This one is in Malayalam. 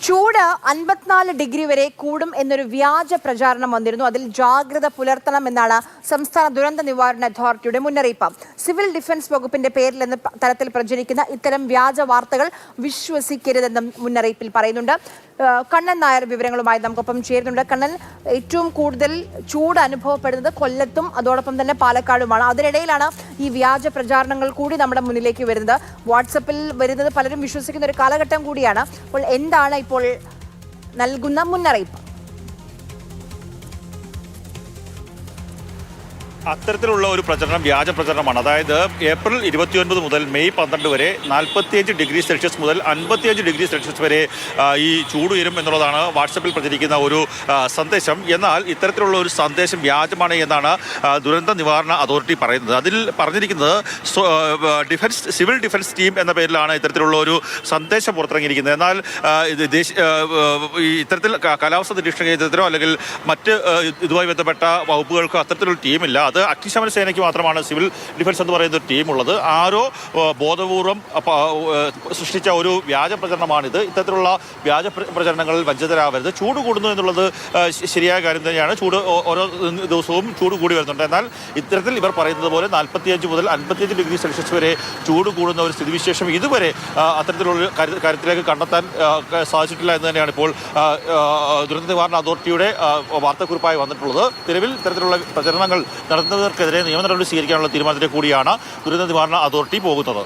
ചൂട് 54 ഡിഗ്രി വരെ കൂടും എന്നൊരു വ്യാജ പ്രചാരണം വന്നിരുന്നു. അതിൽ ജാഗ്രത പുലർത്തണമെന്നാണ് സംസ്ഥാന ദുരന്ത നിവാരണ അതോറിറ്റിയുടെ മുന്നറിയിപ്പ്. സിവിൽ ഡിഫൻസ് വകുപ്പിന്റെ പേരിൽ എന്ന തരത്തിൽ പ്രചരിക്കുന്ന ഇത്തരം വ്യാജ വാർത്തകൾ വിശ്വസിക്കരുതെന്നും മുന്നറിയിപ്പിൽ പറയുന്നുണ്ട്. കണ്ണൻ നായർ വിവരങ്ങളുമായി നമുക്കൊപ്പം ചേരുന്നുണ്ട്. കണ്ണൻ, ഏറ്റവും കൂടുതൽ ചൂട് അനുഭവപ്പെടുന്നത് കൊല്ലത്തും അതോടൊപ്പം തന്നെ പാലക്കാടുമാണ്. അതിനിടയിലാണ് ഈ വ്യാജ പ്രചാരണങ്ങൾ കൂടി നമ്മുടെ മുന്നിലേക്ക് വരുന്നത്. വാട്സപ്പിൽ വരുന്നത് പലരും വിശ്വസിക്കുന്ന ഒരു കാലഘട്ടം കൂടിയാണ്. അപ്പോൾ എന്താണ് ഇപ്പോൾ നൽകുന്ന മുന്നറിയിപ്പ്? അത്തരത്തിലുള്ള ഒരു പ്രചരണം വ്യാജ പ്രചരണമാണ്. അതായത് ഏപ്രിൽ 29 മുതൽ മെയ് 12 വരെ 45 ഡിഗ്രി സെൽഷ്യസ് മുതൽ 55 ഡിഗ്രി സെൽഷ്യസ് വരെ ഈ ചൂടുയരും എന്നുള്ളതാണ് വാട്സപ്പിൽ പ്രചരിക്കുന്ന ഒരു സന്ദേശം. എന്നാൽ ഇത്തരത്തിലുള്ള ഒരു സന്ദേശം വ്യാജമാണ് എന്നാണ് ദുരന്ത നിവാരണ അതോറിറ്റി പറയുന്നത്. അതിൽ പറഞ്ഞിരിക്കുന്നത് സിവിൽ ഡിഫൻസ് ടീം എന്ന പേരിലാണ് ഇത്തരത്തിലുള്ള ഒരു സന്ദേശം പുറത്തിറങ്ങിയിരിക്കുന്നത്. എന്നാൽ ഇത്തരത്തിൽ കാലാവസ്ഥ നിരീക്ഷണ കേന്ദ്രത്തിനോ അല്ലെങ്കിൽ മറ്റ് ഇതുമായി ബന്ധപ്പെട്ട വകുപ്പുകൾക്കോ അത്തരത്തിലുള്ള ടീമില്ല. അത് അഗ്നിശമന സേനയ്ക്ക് മാത്രമാണ് സിവിൽ ഡിഫൻസ് എന്ന് പറയുന്ന ഒരു ടീമുള്ളത്. ആരോ ബോധപൂർവം സൃഷ്ടിച്ച ഒരു വ്യാജ പ്രചരണമാണിത്. ഇത്തരത്തിലുള്ള വ്യാജ പ്രചരണങ്ങളിൽ വഞ്ചിതരാവരുത്. ചൂട് കൂടുന്നു എന്നുള്ളത് ശരിയായ കാര്യം തന്നെയാണ്. ചൂട് ഓരോ ദിവസവും ചൂട് കൂടി വരുന്നുണ്ട്. എന്നാൽ ഇത്തരത്തിൽ ഇവർ പറയുന്നത് പോലെ 45 മുതൽ 55 ഡിഗ്രി സെൽഷ്യസ് വരെ ചൂട് കൂടുന്ന ഒരു സ്ഥിതിവിശേഷം ഇതുവരെ അത്തരത്തിലുള്ള കാര്യത്തിലേക്ക് കണ്ടെത്താൻ സാധിച്ചിട്ടില്ല എന്ന് തന്നെയാണ് ഇപ്പോൾ ദുരന്ത നിവാരണ അതോറിറ്റിയുടെ വാർത്താക്കുറിപ്പായി വന്നിട്ടുള്ളത്. നിലവിൽ ഇത്തരത്തിലുള്ള പ്രചരണങ്ങൾ നടത്തുന്നവർക്കെതിരെ നിയമ നടപടി സ്വീകരിക്കാനുള്ള തീരുമാനത്തിലേക്ക് കൂടിയാണ് ദുരന്ത നിവാരണ അതോറിറ്റി പോകുന്നത്.